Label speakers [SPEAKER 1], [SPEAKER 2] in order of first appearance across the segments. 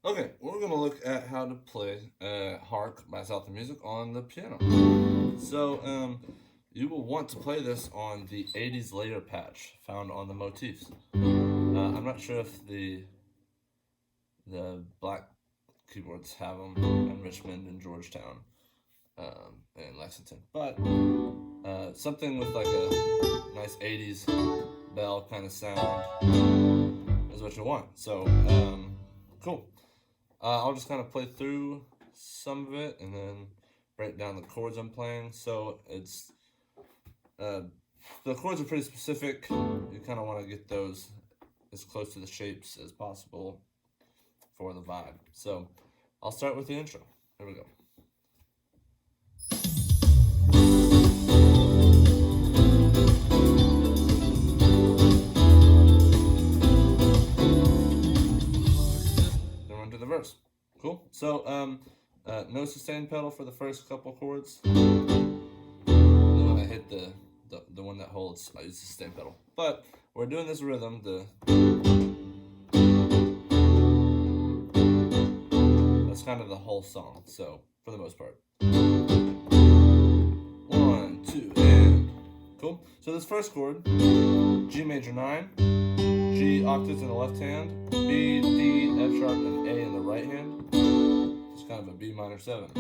[SPEAKER 1] Okay, we're gonna look at how to play Hark by Southland Music on the piano. So, you will want to play this on the 80s layer patch found on the motifs. I'm not sure if the black keyboards have them in Richmond and Georgetown and Lexington, but something with like a nice 80s bell kind of sound is what you want. So, cool. I'll just kind of play through some of it and then break down the chords I'm playing. So it's the chords are pretty specific. You kind of want to get those as close to the shapes as possible for the vibe. So I'll start with the intro. Here we go. Then we're into the verse. Cool. So no sustain pedal for the first couple chords. Then when I hit the one that holds, I use the sustain pedal. But we're doing this rhythm, that's kind of the whole song, so for the most part. 1, 2, and cool. So this first chord, G major 9, G octaves in the left hand, B, D, F sharp, and A in the right hand. It's kind of a B minor 7.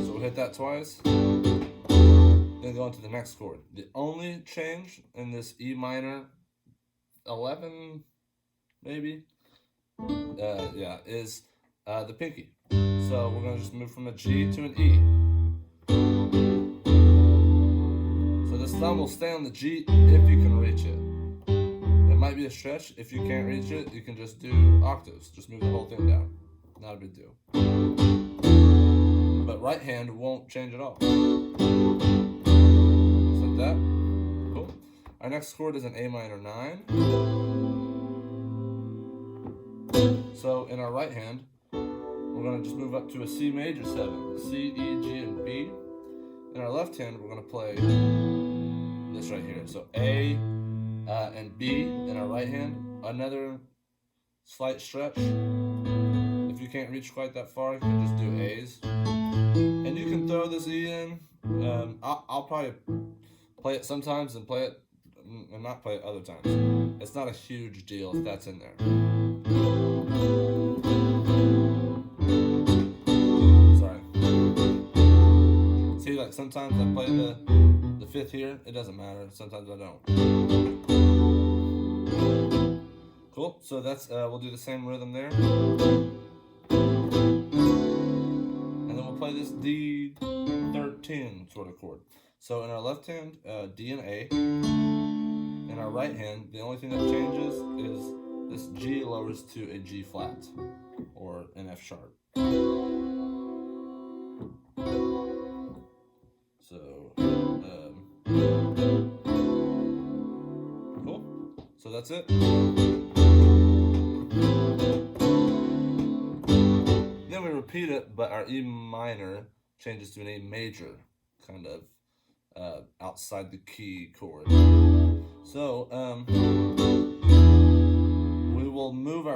[SPEAKER 1] So we'll hit that twice, then go into the next chord. The only change in this E minor 11, maybe, is the pinky. So we're gonna just move from a G to an E. So this thumb will stay on the G if you can reach it. It might be a stretch. If you can't reach it, you can just do octaves. Just move the whole thing down. Not a big deal. But right hand won't change at all. Just like that. Cool. Our next chord is an A minor 9. So in our right hand, we're going to just move up to a C major 7. C, E, G, and B. In our left hand, we're going to play this right here. So A and B in our right hand. Another slight stretch. If you can't reach quite that far, you can just do A's. And you can throw this E in. I'll probably play it sometimes and play it and not play it other times. It's not a huge deal if that's in there. Sorry. See, like sometimes I play the fifth here. It doesn't matter. Sometimes I don't. Cool. So that's we'll do the same rhythm there. Play this D13 sort of chord. So in our left hand, D and A. In our right hand, the only thing that changes is this G lowers to a G flat or an F sharp. So cool. So that's it. Then we repeat it, but our E minor changes to an A major, kind of outside the key chord. So we will move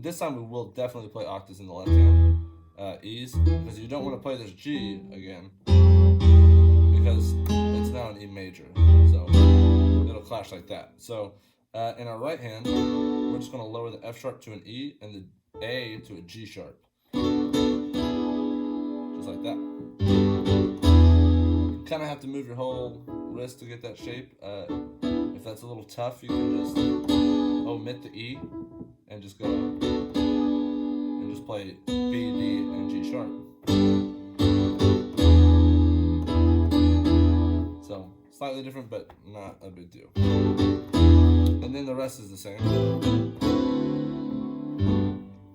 [SPEAKER 1] this time we will definitely play octaves in the left hand, E's, because you don't want to play this G again, because it's now an E major, so it'll clash like that. So in our right hand, we're just going to lower the F sharp to an E and the A to a G sharp. Just like that. You kind of have to move your whole wrist to get that shape. If that's a little tough, you can just omit the E and just go and just play B, D, and G sharp. So slightly different, but not a big deal. And then the rest is the same.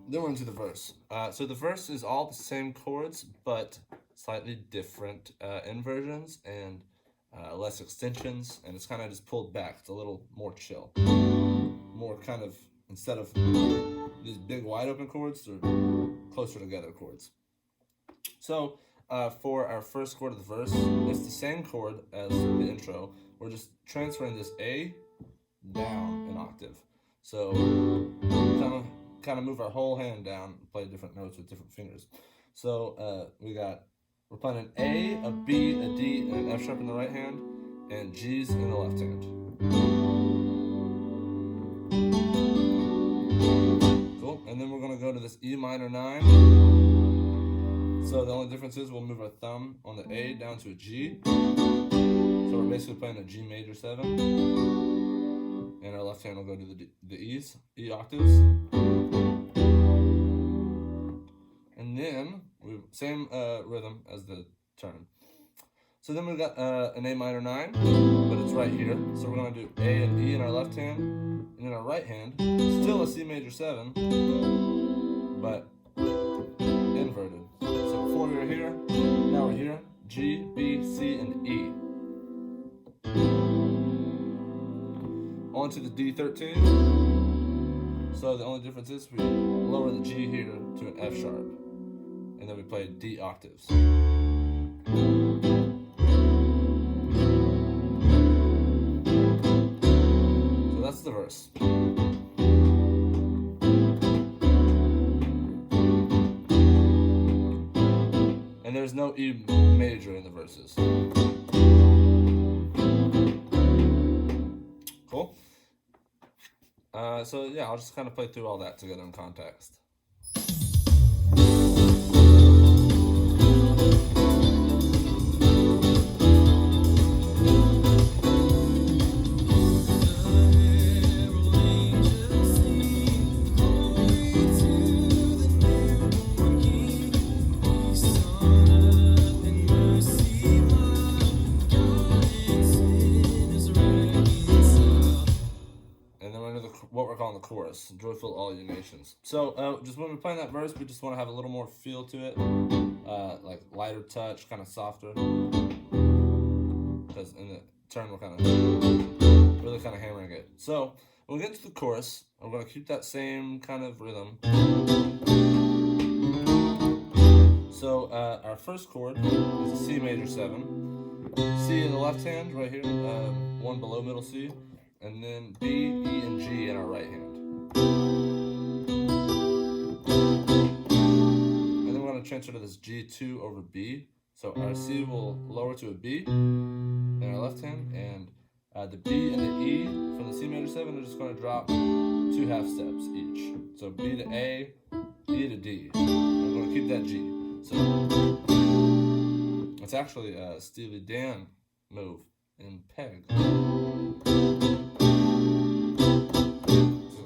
[SPEAKER 1] Then we're into the verse. So the verse is all the same chords, but slightly different inversions and less extensions, and it's kind of just pulled back. It's a little more chill. More kind of, instead of these big wide open chords, they're closer together chords. So for our first chord of the verse, it's the same chord as the intro. We're just transferring this A down an octave. So kind of move our whole hand down, play different notes with different fingers. So we're playing an A, a B, a D, and an F sharp in the right hand, and G's in the left hand. Cool. And then we're going to go to this E minor 9. So the only difference is we'll move our thumb on the A down to a G. So we're basically playing a G major 7. And our left hand will go to the E's, E octaves. And then, same rhythm as the turn. So then we've got an A minor 9, but it's right here. So we're going to do A and E in our left hand. And in our right hand, still a C major 7, but inverted. So before we were here, now we're here. G, B, C, and E. On to the D13. So the only difference is we lower the G here to an F sharp. And then we play D octaves. So that's the verse. And there's no E major in the verses. Cool. So yeah, I'll just kind of play through all that together in context. What we're calling the chorus, joyful all you nations. So just when we're playing that verse, we just want to have a little more feel to it, like lighter touch, kind of softer, because in the turn we're really kind of hammering it. So when we get to the chorus, we're going to keep that same kind of rhythm. So our first chord is a C major 7, C in the left hand right here, one below middle C, and then B, E, and G in our right hand. And then we're going to transfer to this G2 over B. So our C will lower to a B in our left hand, and the B and the E from the C major 7 are just going to drop 2 half steps each. So B to A, E to D. We're going to keep that G. So it's actually a Steely Dan move in Peg.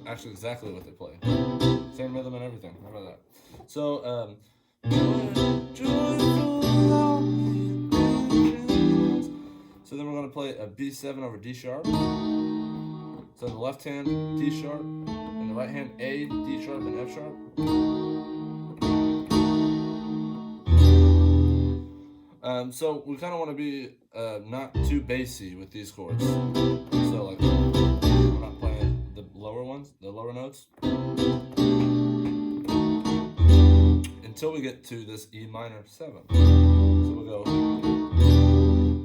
[SPEAKER 1] Actually exactly what they play. Same rhythm and everything. How about that? So, so then we're going to play a B7 over D sharp. So in the left hand, D sharp. In the right hand, A, D sharp, and F sharp. So we kind of want to be not too bassy with these chords. So like, we're not playing the lower ones, the lower notes, until we get to this E minor 7. So we'll go,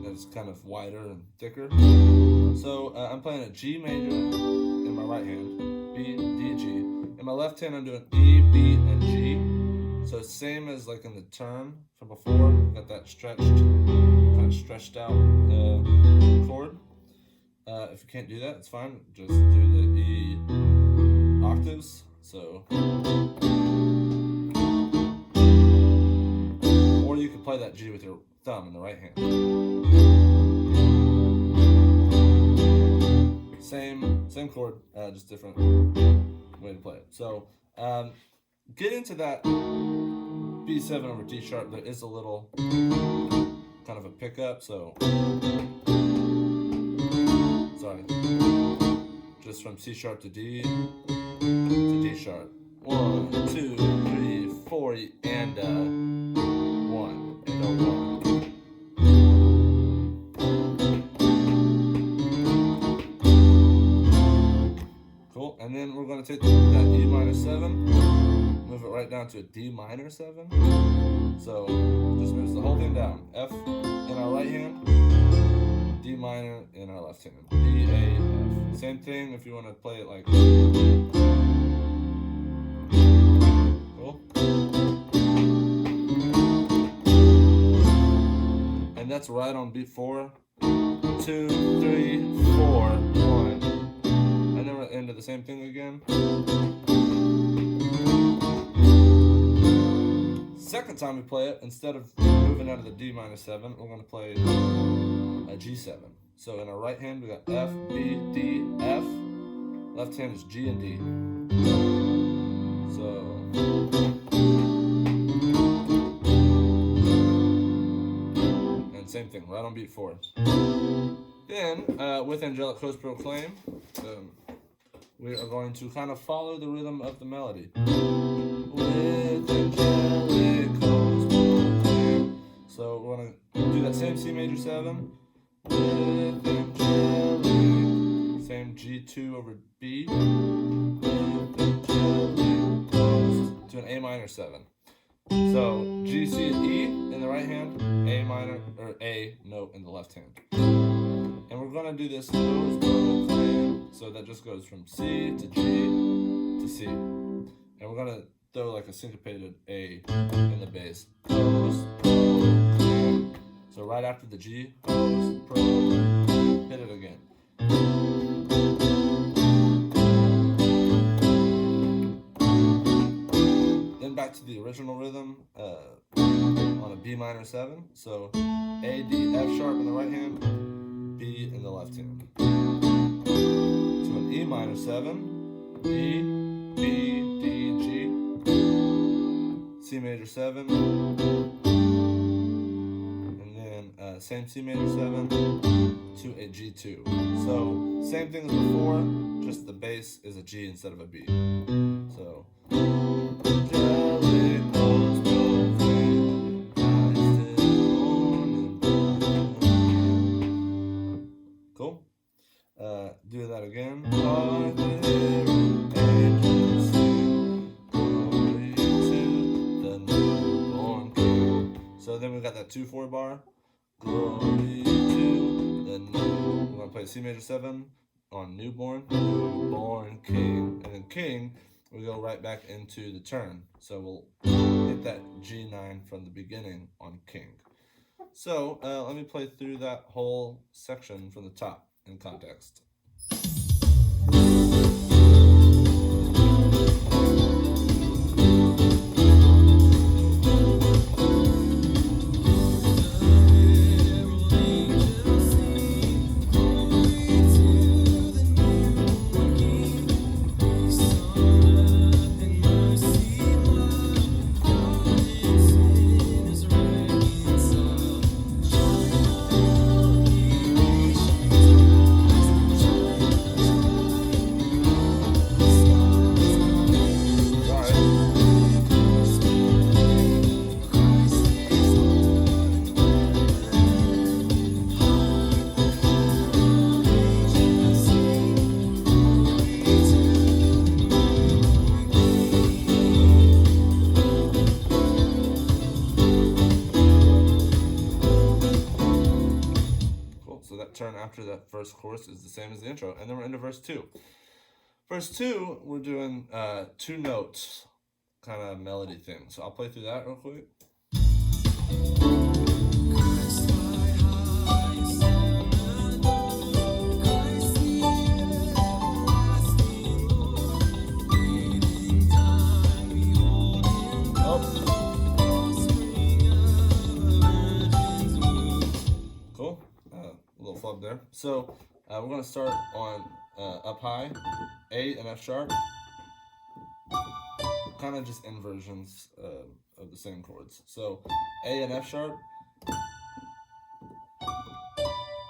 [SPEAKER 1] it's kind of wider and thicker. So I'm playing a G major in my right hand, B, D, G. In my left hand, I'm doing E, B, and G. So same as like in the turn from before, got that kind of stretched out chord. If you can't do that, it's fine. Just do the E octaves. So, or you can play that G with your thumb in the right hand. Same chord, just different way to play it. So, get into that B7 over D sharp. There is a little kind of a pickup. So. Sorry, just from C sharp to D sharp. 1, 2, 3, 4, and 1, and a 1. Cool, and then we're going to take that E minor 7, move it right down to a D minor 7. So just moves the whole thing down. F in our right hand, D minor in our left hand. D, A, F. Same thing if you want to play it like. Cool. And that's right on beat 4. 2, 3, 4, 1. And then we're into the same thing again. Second time we play it, instead of moving out of the D minor 7, we're going to play a G7. So in our right hand, we got F, B, D, F. Left hand is G and D. So. And same thing, right on beat 4. Then, with Angelic Host Proclaim, we are going to kind of follow the rhythm of the melody. With Angelic Host Proclaim. So we're going to do that same C major 7. With Angelic, same G2 over B. With Angelic Host to an A minor 7. So G, C, and E in the right hand, A minor, or A note in the left hand. And we're going to do this Host Proclaim, so that just goes from C to G to C. And we're going to throw like a syncopated A in the bass. Host Proclaim. So right after the G, Host Proclaim, hit it again. Then back to the original rhythm on a B minor 7. So A, D, F sharp in the right hand, B in the left hand. To an E minor 7, E, B, D, G, C major 7, and then same C major 7 to a G2. So same thing as before, just the bass is a G instead of a B. So. Cool. Do that again. Are there angels sing glory to the newborn King? So then we got that 2/4 bar. Glory to the new. We're gonna play C major 7 on newborn King, and then King. We go right back into the turn. So we'll hit that G9 from the beginning on King. So let me play through that whole section from the top in context. Turn after that first chorus is the same as the intro, and then we're into verse 2. Verse 2, we're doing 2 notes kind of melody thing. So I'll play through that real quick. Cool. A little flub there. So we're going to start on up high, A and F sharp. Kind of just inversions of the same chords. So A and F sharp.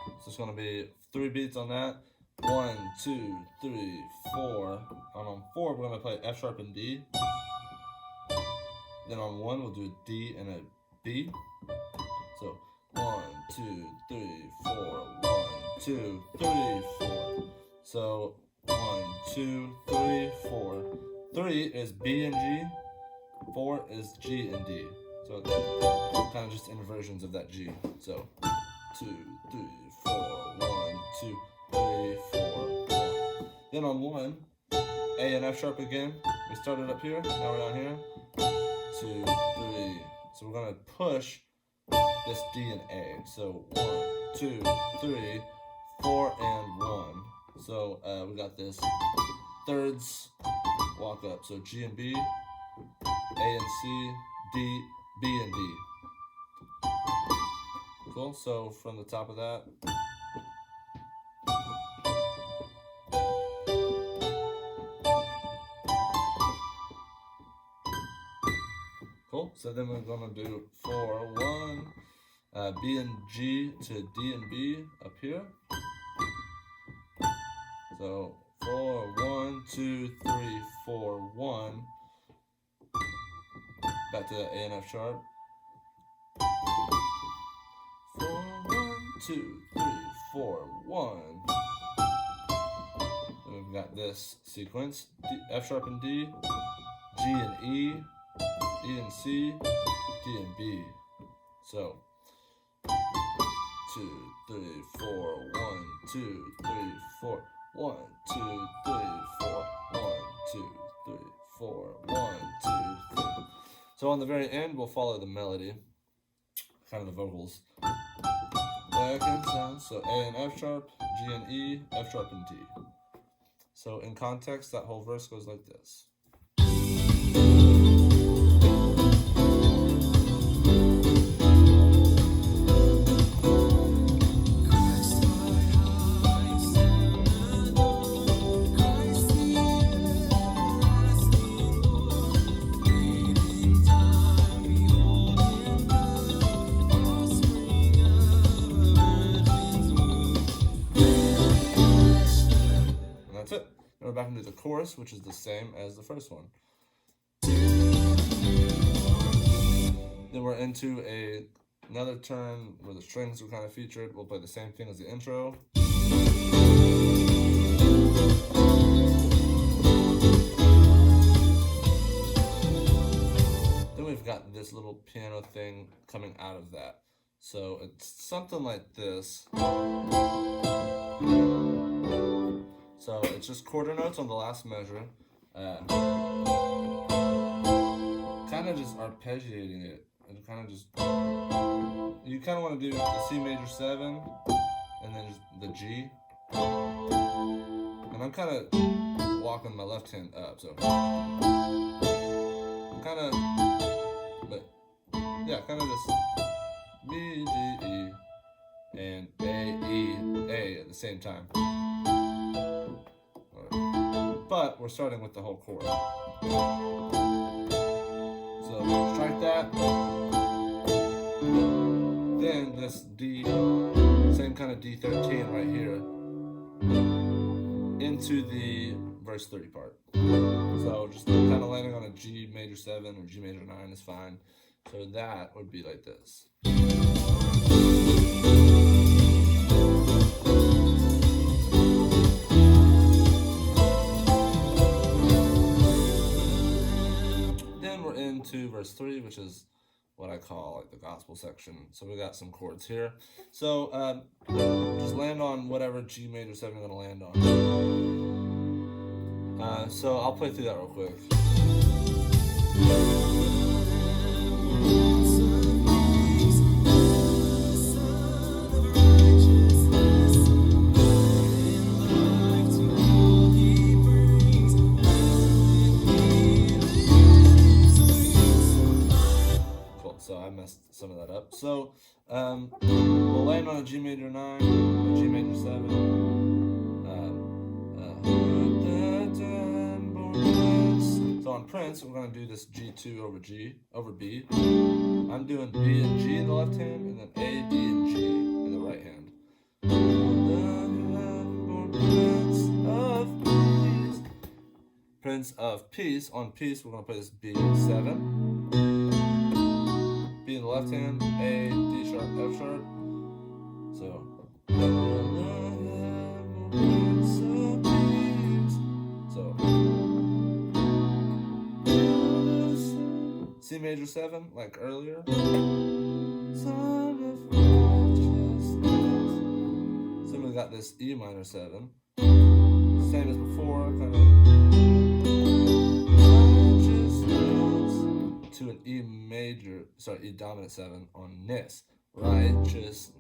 [SPEAKER 1] So it's going to be 3 beats on that. 1, 2, 3, 4. And on 4, we're going to play F sharp and D. Then on 1, we'll do a D and a B. So 1, 2, 3, 4. 1, 2, 3, 4. So 1, 2, 3, 4. 3 is B and G. 4 is G and D. So kind of just inversions of that G. So 2, 3, 4. 1, 2, 3, 4. 1, Then on 1, A and F sharp again. We started up here, now we're down here. 2, 3. So we're gonna push this D and A. So 1, 2, 3, 4, and 1. So we got this thirds walk up. So G and B, A and C, D, B and D. Cool. So from the top of that. Cool. So then we're gonna do 4, 1, B and G to D and B up here. So 4, 1, 2, 3, 4, 1. Back to A and F sharp. 4, 1, 2, 3, 4, 1. Then we've got this sequence: D, F sharp and D, G and E, E and C, D and B. So 2, 3, 4, 1, 2, 3, 4, 1, 2, 3, 4, 1, 2, 3, 4, 1, 2, 3. So on the very end, we'll follow the melody, kind of the vocals. Back and sound. So A and F sharp, G and E, F sharp and D. So in context, that whole verse goes like this. That's it. Now we're back into the chorus, which is the same as the first one. Then we're into another turn where the strings are kind of featured. We'll play the same thing as the intro. Then we've got this little piano thing coming out of that. So it's something like this. So it's just quarter notes on the last measure, kind of just arpeggiating it, and kind of just, you kind of want to do the C major 7, and then just the G, and I'm kind of walking my left hand up, so, kind of, but, yeah, kind of just B, G, E, and A, E, A at the same time. But we're starting with the whole chord. So strike that. Then this D, same kind of D13 right here, into the verse 30 part. So just kind of landing on a G major 7 or G major 9 is fine. So that would be like this. Into verse 3, which is what I call like the gospel section. So we got some chords here. So just land on whatever G major 7 you're going to land on. So I'll play through that real quick. So I messed some of that up. So we'll land on a G major 9, a G major 7. So on Prince, we're going to do this G2 over B. I'm doing B and G in the left hand, and then A, D, and G in the right hand. Prince of Peace. On Peace, we're going to play this B7. B in the left hand, A, D sharp, F sharp. So C major 7, like earlier. Son of righteousness. So we got this E minor 7. same as before, kind of to an E dominant 7 on this. Righteousness.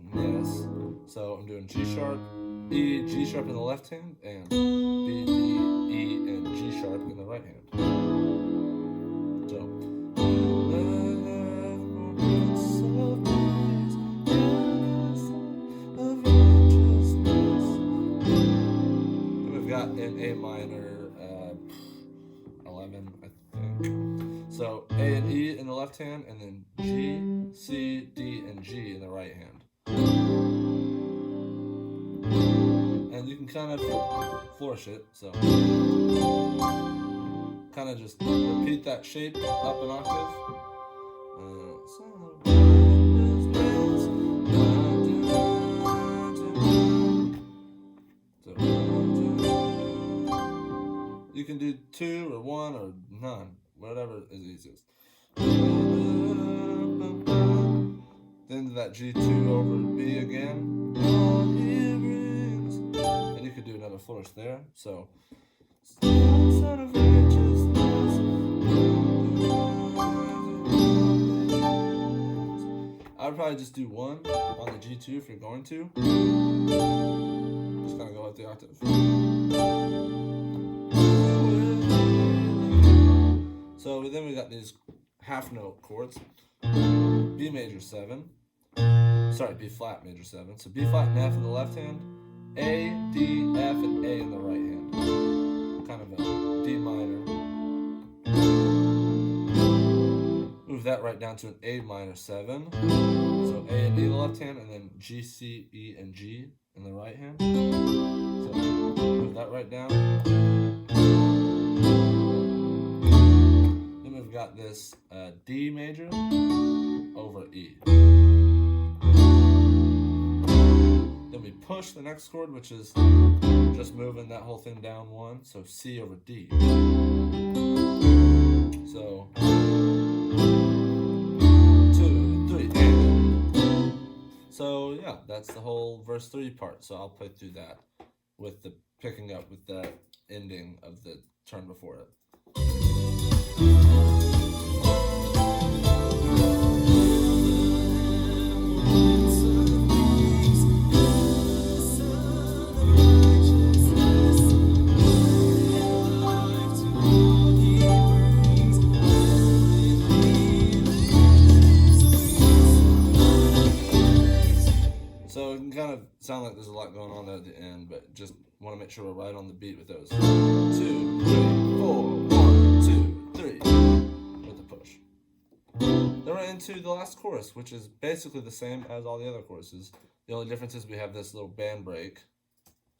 [SPEAKER 1] So I'm doing G sharp, E, G sharp in the left hand, and B, D, E, and G sharp in the right hand. So got an A minor 11, I think. So A and E in the left hand, and then G, C, D, and G in the right hand. And you can kind of flourish it, so kind of just repeat that shape up an octave. You can do 2 or 1 or none, whatever is easiest. Then that G2 over B again. And you could do another flourish there. So I would probably just do 1 on the G2 if you're going to. Just kind of go up the octave. So then we got these half note chords. B major 7. Sorry, B flat major 7. So B flat and F in the left hand, A, D, F, and A in the right hand. Kind of a D minor. Move that right down to an A minor 7. So A and D in the left hand, and then G, C, E, and G in the right hand. So move that right down. Then we've got this D major over E. Then we push the next chord, which is just moving that whole thing down 1. So C over D. So 2, 3, and. So yeah, that's the whole verse 3 part. So I'll play through that with the picking up with the ending of the turn before it. So it can kind of sound like there's a lot going on there at the end, but just want to make sure we're right on the beat with those. 2, 3, 4, 1, 2, 3, with the push. Then we're into the last chorus, which is basically the same as all the other choruses. The only difference is we have this little band break.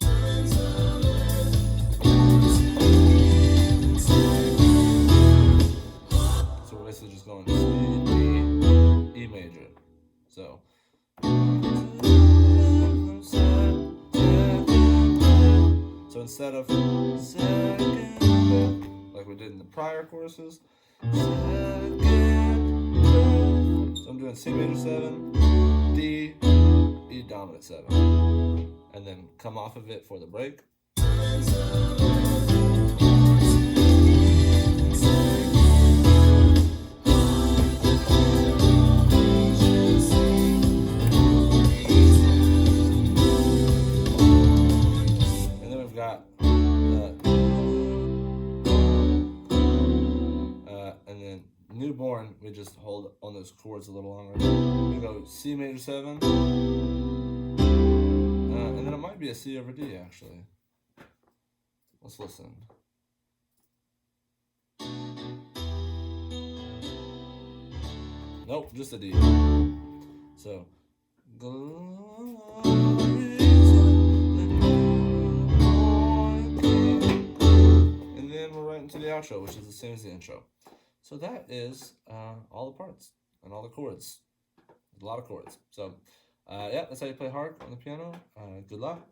[SPEAKER 1] So we're basically just going C, D, E major. So instead of second, like we did in the prior choruses, second, so I'm doing C major 7, D, E dominant 7, and then come off of it for the break. And then newborn, we just hold on those chords a little longer. We go C major 7, and then it might be a C over D actually. Let's listen. Nope, just a D. So and then we're right into the outro, which is the same as the intro. So that is all the parts and all the chords. A lot of chords. So yeah, that's how you play Hark on the piano. Good luck.